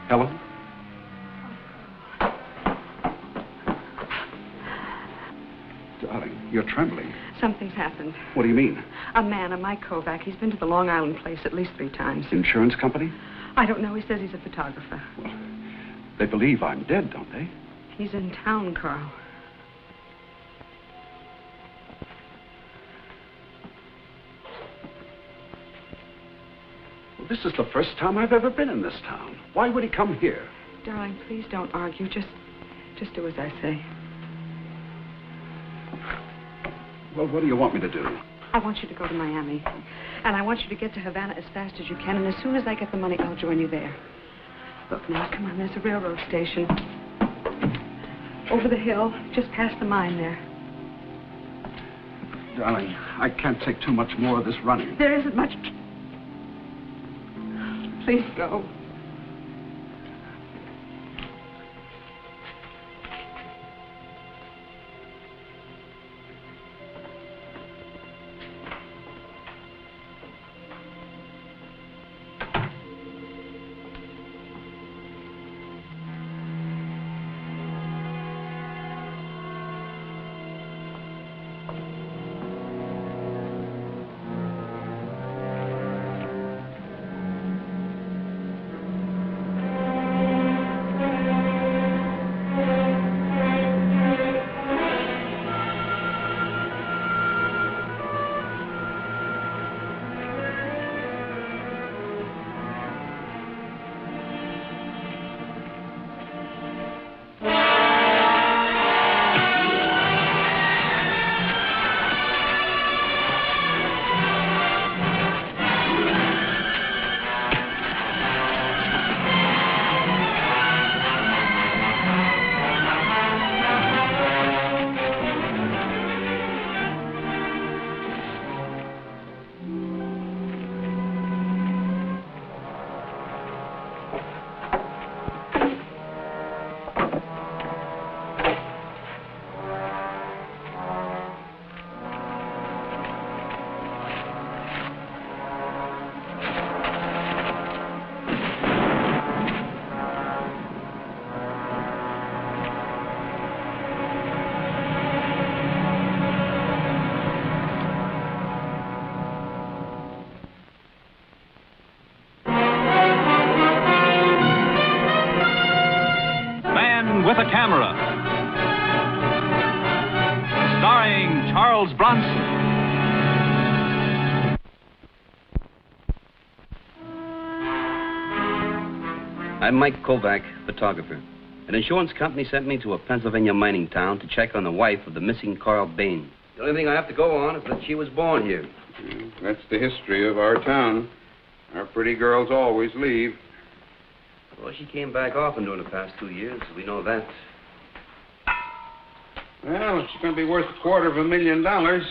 Helen? Darling, you're trembling. Something's happened. What do you mean? A man, a Mike Kovac. He's been to the Long Island place at least 3 times. Insurance company? I don't know. He says he's a photographer. Well, they believe I'm dead, don't they? He's in town, Carl. Well, this is the first time I've ever been in this town. Why would he come here? Darling, please don't argue. Just do as I say. Well, what do you want me to do? I want you to go to Miami. And I want you to get to Havana as fast as you can. And as soon as I get the money, I'll join you there. Look, now, come on. There's a railroad station. Over the hill, just past the mine there. Darling, I can't take too much more of this running. There isn't much. Please go. With a Camera, starring Charles Bronson. I'm Mike Kovac, photographer. An insurance company sent me to a Pennsylvania mining town to check on the wife of the missing Carl Bain. The only thing I have to go on is that she was born here. That's the history of our town. Our pretty girls always leave. Well, she came back often during the past 2 years. We know that. Well, she's going to be worth $250,000.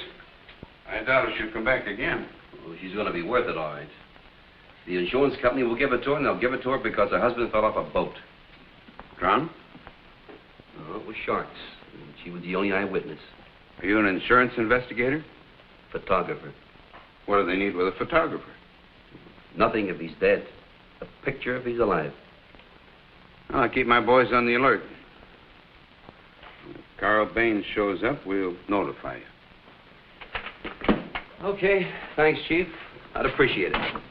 I doubt if she'll come back again. Well, she's going to be worth it, all right. The insurance company will give it to her, and they'll give it to her because her husband fell off a boat. Drowned? No, it was sharks. And she was the only eyewitness. Are you an insurance investigator? Photographer. What do they need with a photographer? Nothing if he's dead. A picture if he's alive. Well, I'll keep my boys on the alert. If Carl Bain shows up, we'll notify you. Okay. Thanks, Chief. I'd appreciate it.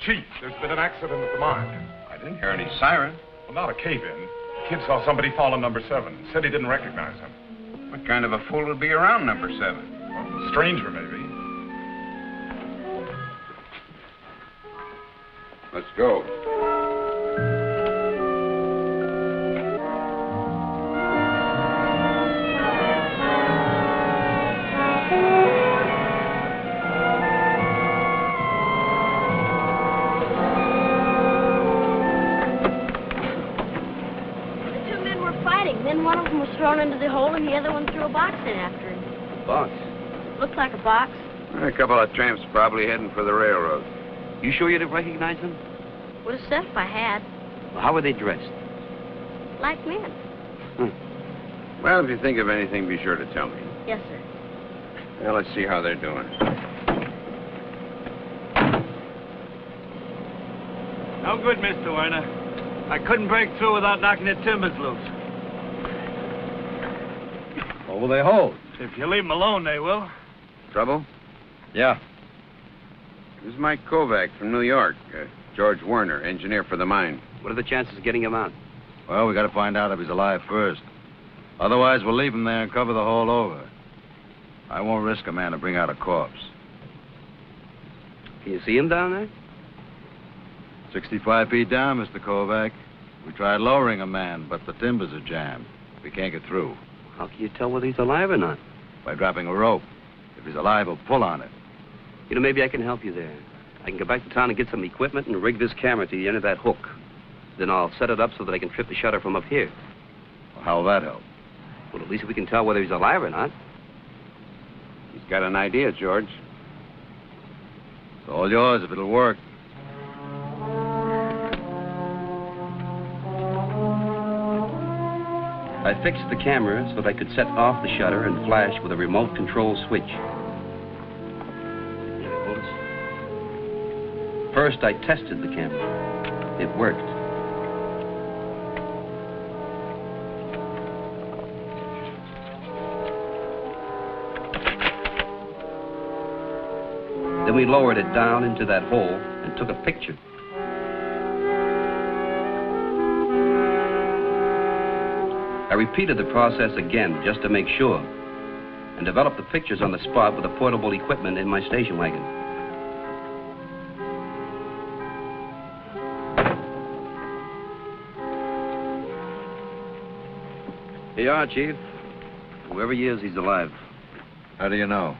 Chief, there's been an accident at the mine. I didn't hear any siren. Well, not a cave-in. The kid saw somebody fall on number 7. Said he didn't recognize him. What kind of a fool would be around number 7? Well, a stranger, maybe. Let's go. Then one of them was thrown into the hole, and the other one threw a box in after him. A box? Looked like a box. A couple of tramps probably heading for the railroad. You sure you didn't recognize them? Would have said if I had. Well, how were they dressed? Like men. Well, if you think of anything, be sure to tell me. Yes, sir. Well, let's see how they're doing. No good, Mr. Werner. I couldn't break through without knocking the timbers loose. What will they hold? If you leave them alone, they will. Trouble? Yeah. This is Mike Kovac from New York. George Werner, engineer for the mine. What are the chances of getting him out? Well, we got to find out if he's alive first. Otherwise, we'll leave him there and cover the hole over. I won't risk a man to bring out a corpse. Can you see him down there? 65 feet down, Mr. Kovac. We tried lowering a man, but the timbers are jammed. We can't get through. How can you tell whether he's alive or not? By dropping a rope. If he's alive, we'll pull on it. You know, maybe I can help you there. I can go back to town and get some equipment and rig this camera to the end of that hook. Then I'll set it up so that I can trip the shutter from up here. Well, how'll that help? Well, at least we can tell whether he's alive or not. He's got an idea, George. It's all yours if it'll work. I fixed the camera so that I could set off the shutter and flash with a remote control switch. First, I tested the camera. It worked. Then we lowered it down into that hole and took a picture. I repeated the process again just to make sure and developed the pictures on the spot with the portable equipment in my station wagon. Here you are, Chief. Whoever he is, he's alive. How do you know?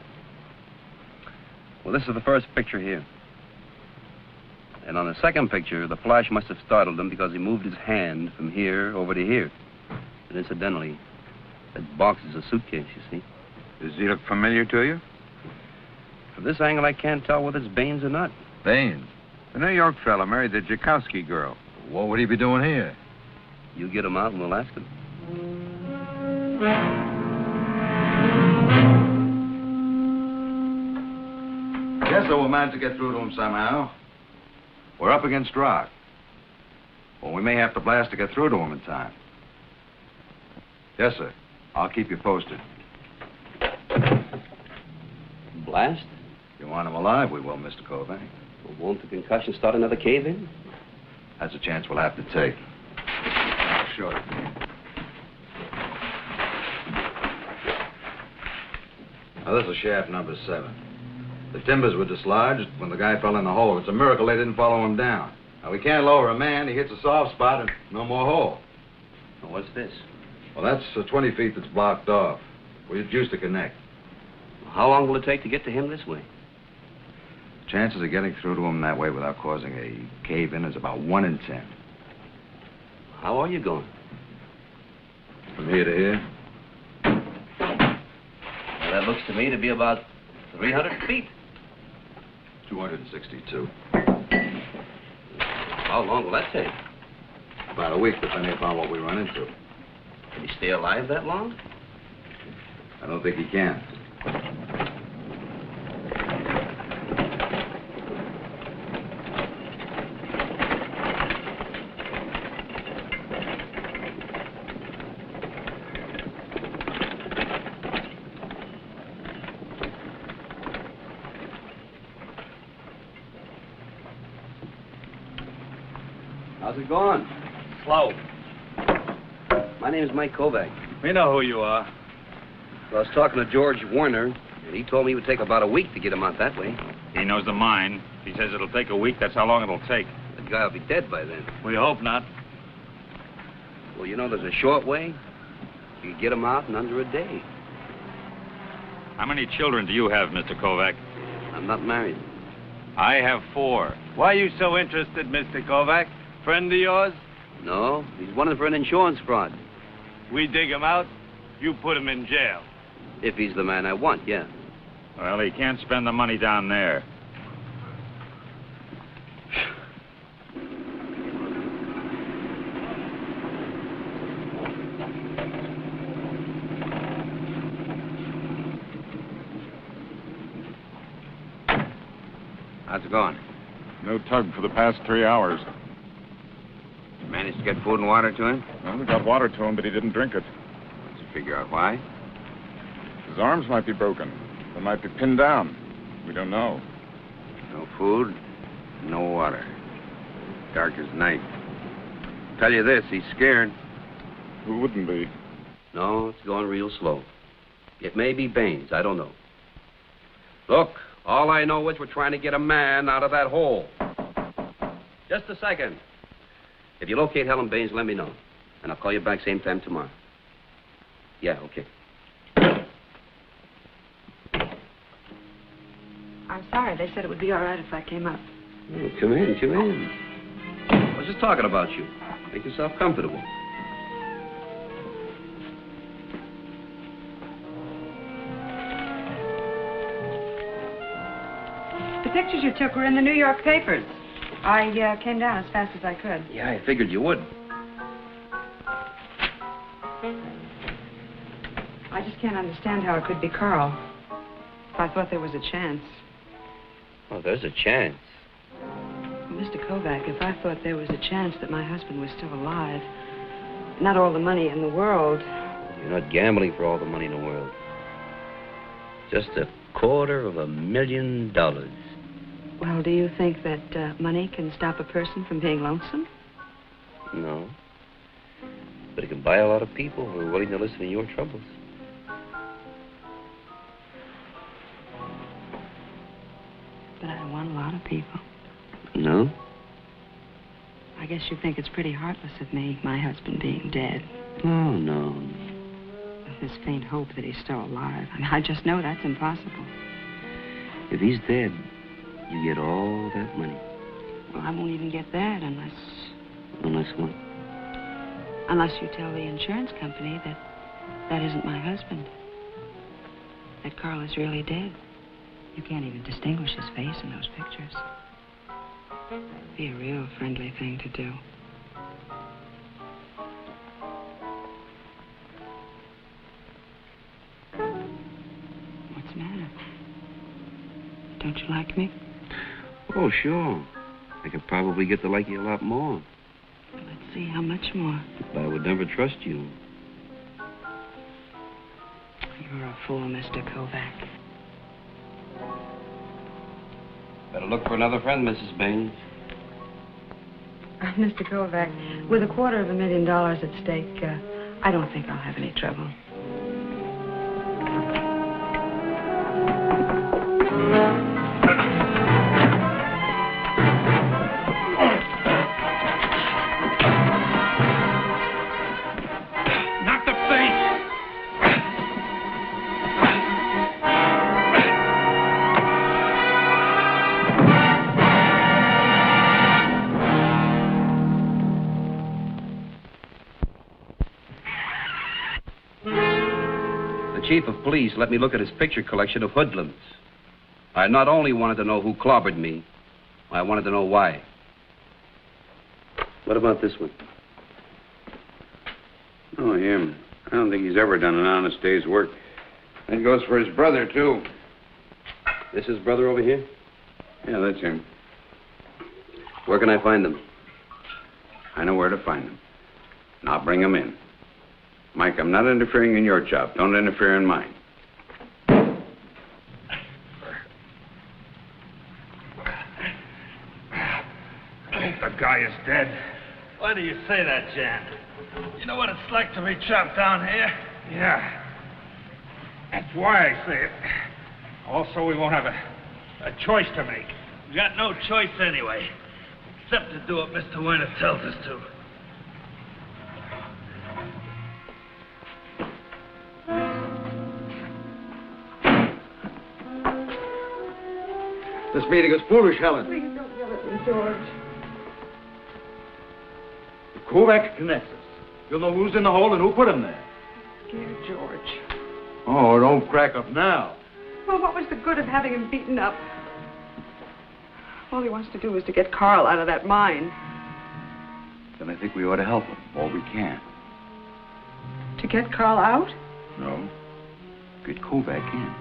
Well, this is the first picture here. And on the second picture, the flash must have startled him because he moved his hand from here over to here. And incidentally, that box is a suitcase, you see. Does he look familiar to you? From this angle, I can't tell whether it's Baines or not. Baines? The New York fella married the Jakowski girl. What would he be doing here? You get him out and we'll ask him. Guess we'll manage to get through to him somehow. We're up against rock. Well, we may have to blast to get through to him in time. Yes, sir. I'll keep you posted. Blast? If you want him alive, we will, Mr. Kovac. Well, won't the concussion start another cave-in? That's a chance we'll have to take. Sure. Now, this is shaft number 7. The timbers were dislodged when the guy fell in the hole. It's a miracle they didn't follow him down. Now, we can't lower a man. He hits a soft spot and no more hole. Well, what's this? Well, that's 20 feet that's blocked off. We've used to connect. How long will it take to get to him this way? The chances of getting through to him that way without causing a cave-in is about 1 in 10. How are you going? From here to here? Well, that looks to me to be about 300 feet. 262. How long will that take? About a week, depending upon what we run into. Can he stay alive that long? I don't think he can. How's it going? Slow. My name's Mike Kovac. We know who you are. Well, I was talking to George Werner, and he told me it would take about a week to get him out that way. He knows the mine. He says it'll take a week. That's how long it'll take. The guy will be dead by then. We hope not. Well, you know, there's a short way. You can get him out in under a day. How many children do you have, Mr. Kovac? I'm not married. I have 4. Why are you so interested, Mr. Kovac? Friend of yours? No, he's wanted for an insurance fraud. We dig him out, you put him in jail. If he's the man I want, yeah. Well, he can't spend the money down there. How's it going? No tug for the past 3 hours. You managed to get food and water to him? Well, we got water to him, but he didn't drink it. Did you figure out why? His arms might be broken. They might be pinned down. We don't know. No food, no water. Dark as night. Tell you this, he's scared. Who wouldn't be? No, it's going real slow. It may be Baines. I don't know. Look, all I know is we're trying to get a man out of that hole. Just a second. If you locate Helen Baines, let me know. And I'll call you back same time tomorrow. Yeah, okay. I'm sorry. They said it would be all right if I came up. Oh, come in, come in. I was just talking about you. Make yourself comfortable. The pictures you took were in the New York papers. I came down as fast as I could. Yeah, I figured you would. I just can't understand how it could be Carl. If I thought there was a chance. Oh, there's a chance. Well, Mr. Kovac, if I thought there was a chance that my husband was still alive, not all the money in the world. You're not gambling for all the money in the world. Just $250,000. Well, do you think that money can stop a person from being lonesome? No. But it can buy a lot of people who are willing to listen to your troubles. But I don't want a lot of people. No? I guess you think it's pretty heartless of me, my husband being dead. Oh, no. With this faint hope that he's still alive. I mean, I just know that's impossible. If he's dead, you get all that money. Well, I won't even get that unless... Unless what? Unless you tell the insurance company that that isn't my husband. That Carl is really dead. You can't even distinguish his face in those pictures. It'd be a real friendly thing to do. What's the matter? Don't you like me? Oh, sure. I could probably get to like you a lot more. Let's see, how much more? But I would never trust you. You're a fool, Mr. Kovac. Better look for another friend, Mrs. Baines. Mr. Kovac, with $250,000 at stake, I don't think I'll have any trouble. Not the face! The chief of police let me look at his picture collection of hoodlums. I not only wanted to know who clobbered me, I wanted to know why. What about this one? Oh, him. I don't think he's ever done an honest day's work. That goes for his brother, too. This is brother over here? Yeah, that's him. Where can I find them? I know where to find him. And I'll bring him in. Mike, I'm not interfering in your job. Don't interfere in mine. I think the guy is dead. Why do you say that, Jan? You know what it's like to be chopped down here? Yeah. That's why I say it. Also, we won't have a choice to make. We got no choice anyway, except to do what Mr. Werner tells us to. This meeting is foolish, Helen. Please don't yell at me, George. If Kovac connects us, you'll know who's in the hole and who put him there. Dear George. Oh, don't crack up now. Well, what was the good of having him beaten up? All he wants to do is to get Carl out of that mine. Then I think we ought to help him all we can. To get Carl out? No. Get Kovac in.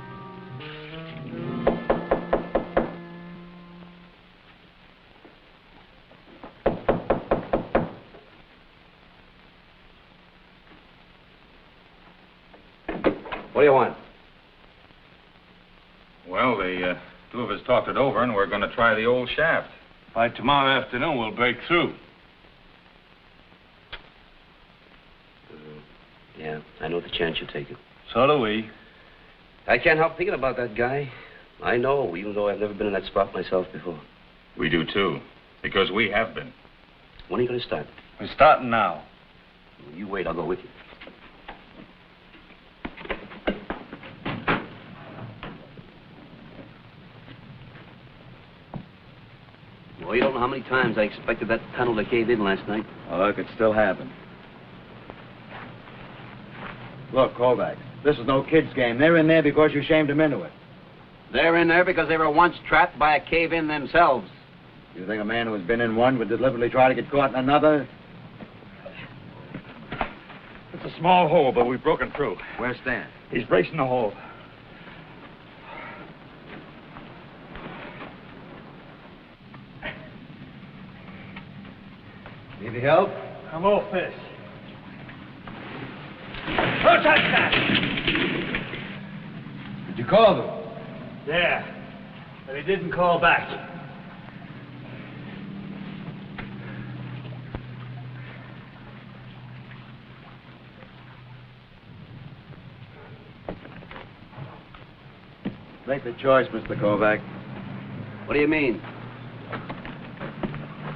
What do you want? Well, the two of us talked it over, and we're going to try the old shaft. By tomorrow afternoon, we'll break through. Yeah, I know the chance you're taking. So do we. I can't help thinking about that guy. I know, even though I've never been in that spot myself before. We do, too, because we have been. When are you going to start? We're starting now. You wait, I'll go with you. Well, you don't know how many times I expected that tunnel to cave in last night. Oh, it could still happen. Look, Kovac, this is no kid's game. They're in there because you shamed them into it. They're in there because they were once trapped by a cave-in themselves. You think a man who has been in one would deliberately try to get caught in another? It's a small hole, but we've broken through. Where's Stan? He's bracing the hole. Need any help? I'm all fish. Who's that? Did you call them? Yeah, but he didn't call back. Make the choice, Mr. Kovac. What do you mean?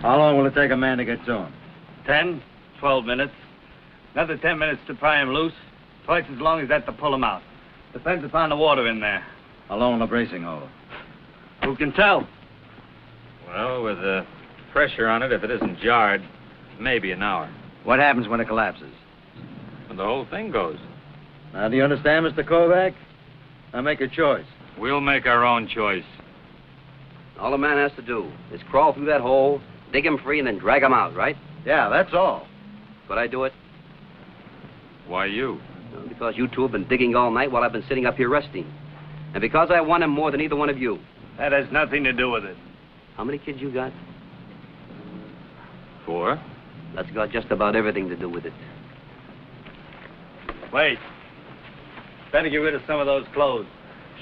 How long will it take a man to get to him? 10, 12 minutes. Another 10 minutes to pry him loose. Twice as long as that to pull him out. Depends upon the water in there. How long will the bracing hold? Who can tell? Well, with the pressure on it, if it isn't jarred, maybe an hour. What happens when it collapses? And the whole thing goes. Now, do you understand, Mr. Kovac? Now make a choice. We'll make our own choice. All a man has to do is crawl through that hole, dig him free, and then drag him out, right? Yeah, that's all. Could I do it? Why you? Well, because you two have been digging all night while I've been sitting up here resting. And because I want him more than either one of you. That has nothing to do with it. How many kids you got? 4. That's got just about everything to do with it. Wait. Better get rid of some of those clothes.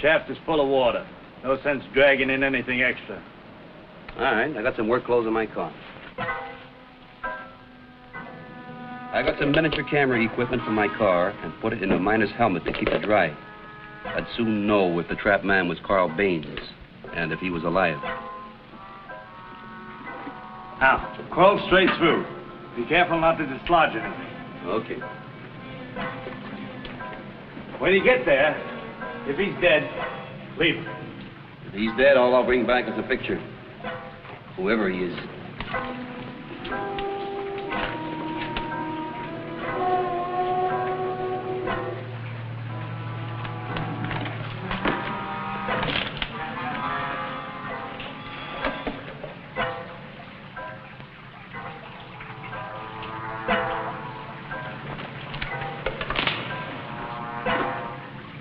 Shaft is full of water. No sense dragging in anything extra. All right, I got some work clothes in my car. I got some miniature camera equipment from my car and put it in a miner's helmet to keep it dry. I'd soon know if the trapped man was Carl Baines and if he was alive. Now, crawl straight through. Be careful not to dislodge anything. Okay. When you get there, if he's dead, leave him. If he's dead, all I'll bring back is a picture. Whoever he is.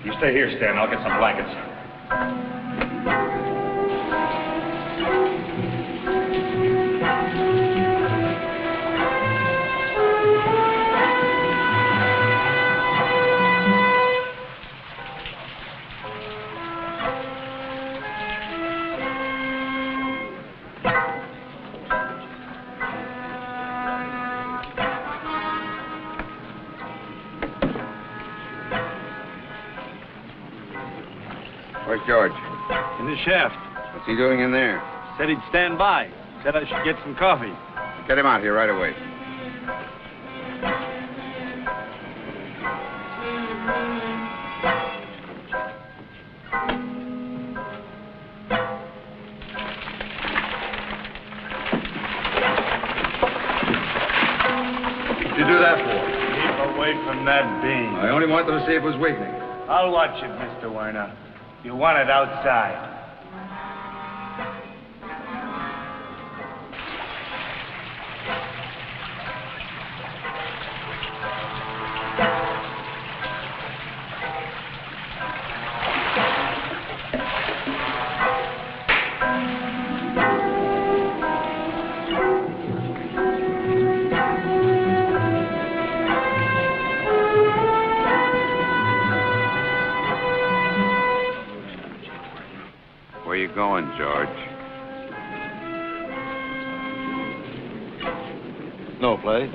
You stay here, Stan. I'll get some blankets. Where's George? In the shaft. What's he doing in there? Said he'd stand by. Said I should get some coffee. Get him out here right away. What'd you do that for? Keep away from that beam. I only wanted to see if it was weakening. I'll watch it, Mr. Werner. You want it outside. George. No play.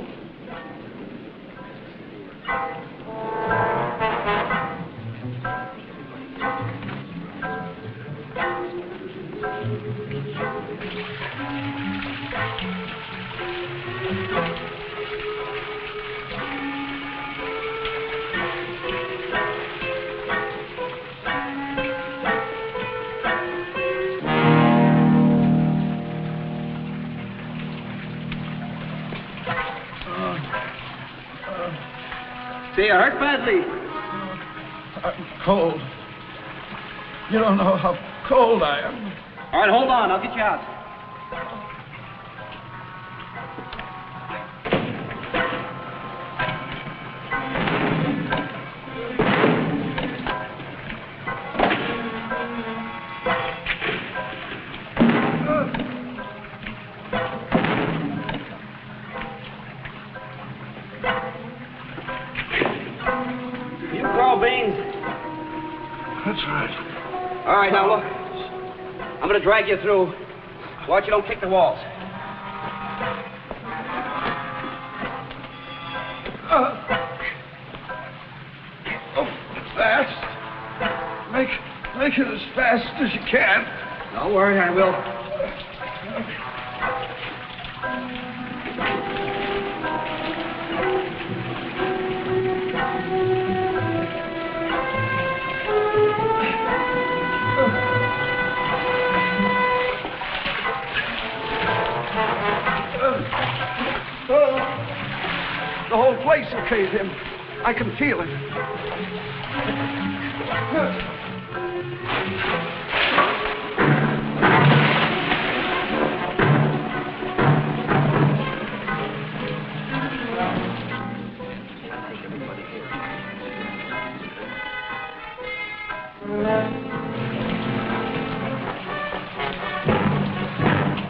See, you hurt badly. I'm cold. You don't know how cold I am. All right, hold on. I'll get you out. That's right. All right, now look. I'm going to drag you through. Watch you don't kick the walls. Fast. Make it as fast as you can. Don't worry, I will. The whole place will cave in. I can feel it.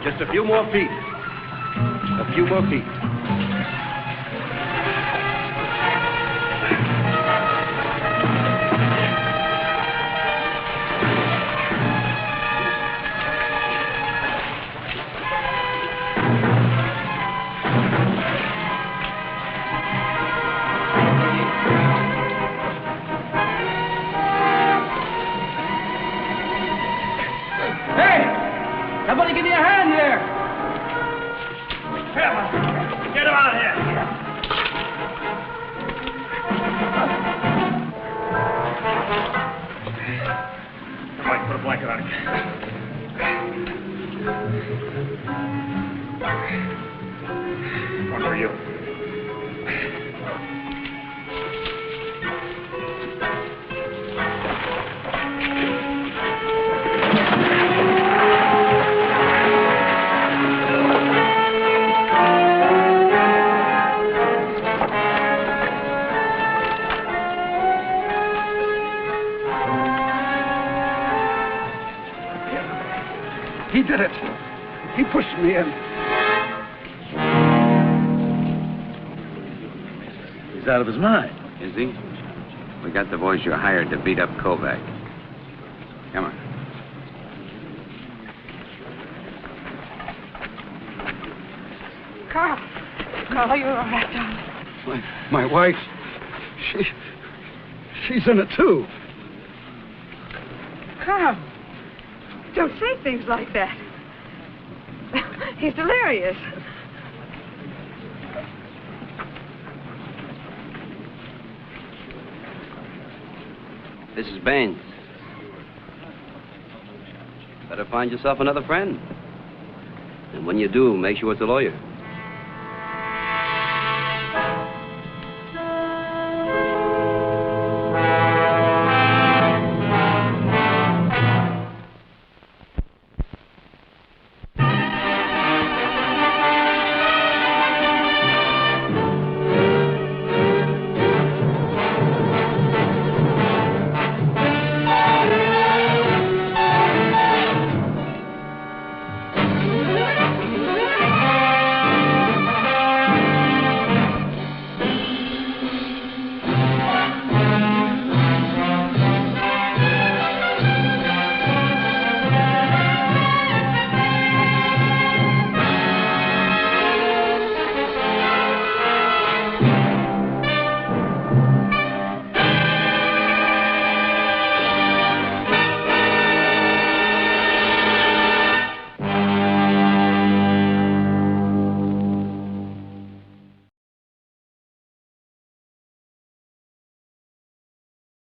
Just a few more feet. A few more feet. Somebody give me a hand here! Get him out of here! Mike, put a blanket on him. One for you. He did it. He pushed me in. He's out of his mind. Is he? We got the boys you hired to beat up Kovac. Come on. Carl, you're all right, darling. My wife, she's in it too. Carl, don't say things like that. He's delirious. This is Baines. Better find yourself another friend. And when you do, make sure it's a lawyer.